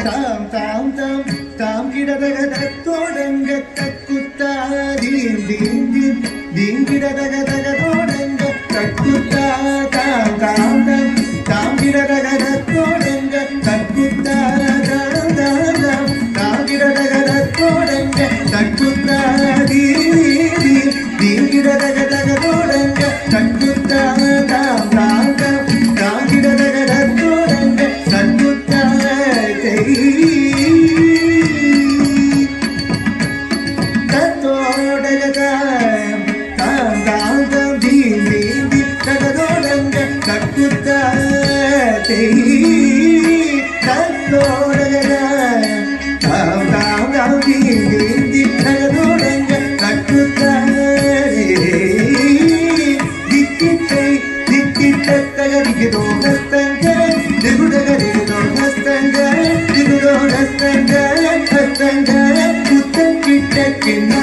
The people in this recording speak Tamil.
தாம் தாம் தாம் தாம் கிடதகத தோடங்க தக்குத்தா தீம் தீம் தீம் தீம் கிடதகதக தோடங்க தக்குத்தா தாம் தாம் தாம் தாம் கிடதகத தோடங்க தக்குத்தா தாம் தாம் தாம் தாம் கிடதகத தோடங்க தக்குத்தா தீம் தீம் தீம் கிடதகதக தோடங்க தக்குத்தா தாம் தாம் தாம் தாம் கிடதகத தோடங்க தக்குத்தா கிண்ண